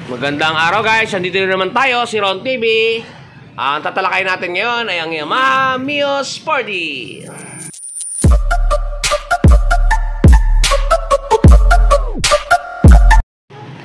Magandang araw guys, nandito na naman tayo, si Ron TV. Ang tatalakay natin ngayon ay ang Yamaha Mio Sporty.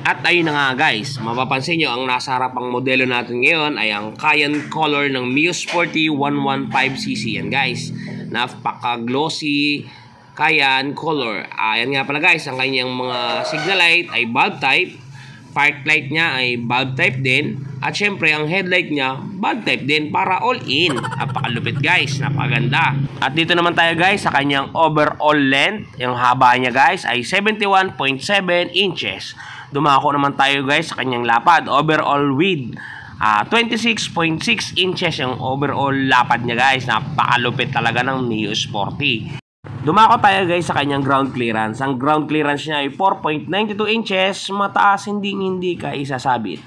At ayun na nga guys, mapapansin nyo ang nasa harapang modelo natin ngayon ay ang Cayenne color ng Mio Sporty 115cc. Yan guys, napaka-glossy Cayenne color. Yan nga pala guys, ang kanyang mga signal light ay bulb type. Park light niya ay bulb type din. At syempre, ang headlight niya, bulb type din para all-in. Napakalupit guys, napaganda. At dito naman tayo guys sa kanyang overall length. Yung haba niya guys ay 71.7 inches. Dumako naman tayo guys sa kanyang lapad. Overall width, 26.6 inches yung overall lapad niya guys. Napakalupit talaga ng Mio Sporty. Dumako tayo guys sa kanyang ground clearance. Ang ground clearance niya ay 4.92 inches. Mataas, hindi ka isasabit.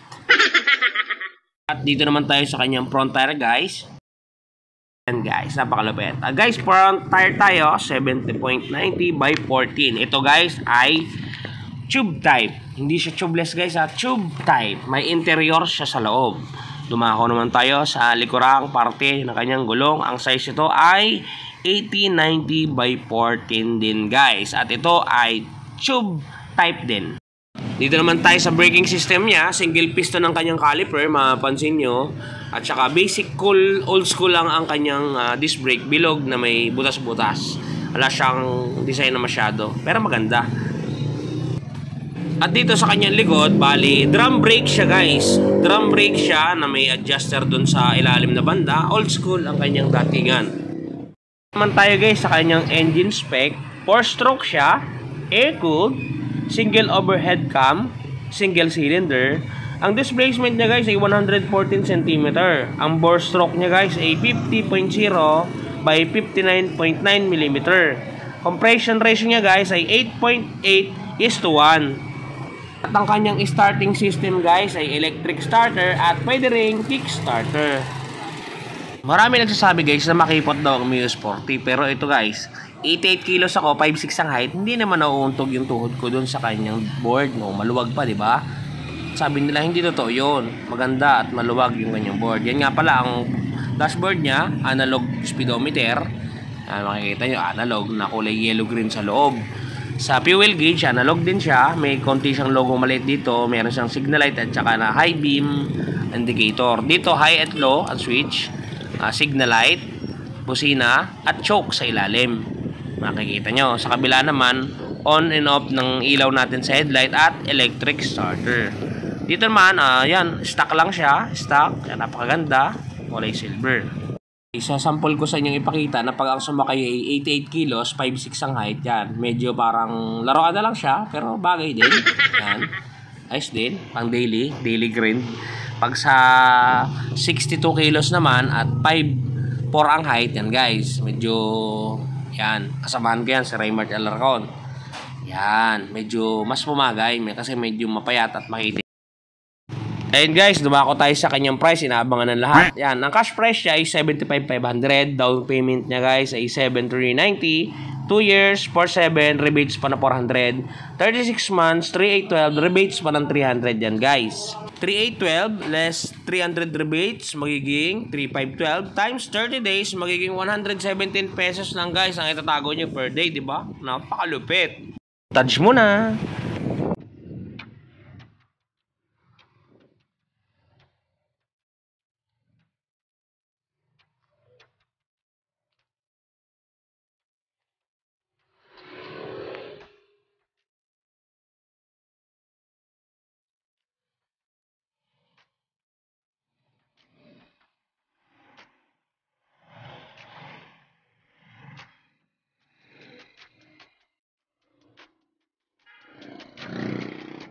At dito naman tayo sa kanyang front tire guys. Yan guys, napakalupit. Guys, front tire tayo 70.90 by 14. Ito guys ay tube type. Hindi siya tubeless guys, tube type. May interior siya sa loob. Dumako naman tayo sa likurang parte ng kanyang gulong. Ang size ito ay 80-90 by 14 din guys. At ito ay tube type din. Dito naman tayo sa braking system niya. Single piston ng kanyang caliper, mapapansin nyo. At saka basic cool, old school lang ang kanyang disc brake. Bilog na may butas-butas. Wala siyang design na masyado, pero maganda. At dito sa kanyang likod, bali, drum brake siya guys. Drum brake siya na may adjuster dun sa ilalim na banda. Old school ang kanyang datingan. Naman tayo guys sa kanyang engine spec. 4-stroke siya, air-cooled, single overhead cam, single cylinder. Ang displacement niya guys ay 114 cm. Ang bore stroke niya guys ay 50.0 by 59.9 mm. Compression ratio niya guys ay 8.8:1. At ang kanyang starting system guys ay electric starter at pwede ring kick starter. Marami nagsasabi guys na makipot daw ang Mio Sporty, pero ito guys, 88 kilos ako, 5'6 ang height, hindi naman nauuntog yung tuhod ko dun sa kanyang board, no? Maluwag pa, di ba? Sabi nila hindi totoo yun. Maganda at maluwag yung kanyang board. Yan nga pala ang dashboard niya, analog speedometer. Makikita nyo, analog na kulay yellow-green sa loob. Sa fuel gauge, analog din siya. May konti siyang logo maliit dito. Meron siyang signal light at saka na high beam indicator. Dito, high at low at switch. Signal light, busina, at choke sa ilalim. Makikita nyo. Sa kabila naman, on and off ng ilaw natin sa headlight at electric starter. Dito naman, yan, stock lang siya. Stock, yan, napakaganda. Kulay silver. Isasample ko sa inyong ipakita na pag ang sumakay ay 88 kilos, 5'6 ang height, yan. Medyo parang laruan na lang siya, pero bagay din. Yan. Ayos din, pang daily grind. Pag sa 62 kilos naman at 5'4 ang height, yan guys, medyo, yan, kasamahan ko yan si Raymart Alarcon. Yan, medyo mas pumagay, kasi medyo mapayat at makiti. Ayun guys, dumako tayo sa kanyang price, inaabangan ng lahat. Yan, ang cash price niya ay 75,500, down payment niya guys ay 7,390. 2 years, 4,700, rebates pa na 400. 36 months, 3,812, rebates pa ng 300 yan guys. 3,812 less 300 rebates, magiging 3,512 times 30 days, magiging 117 pesos lang guys ang itatago nyo per day, di ba? Napakalupit. Touch mo na.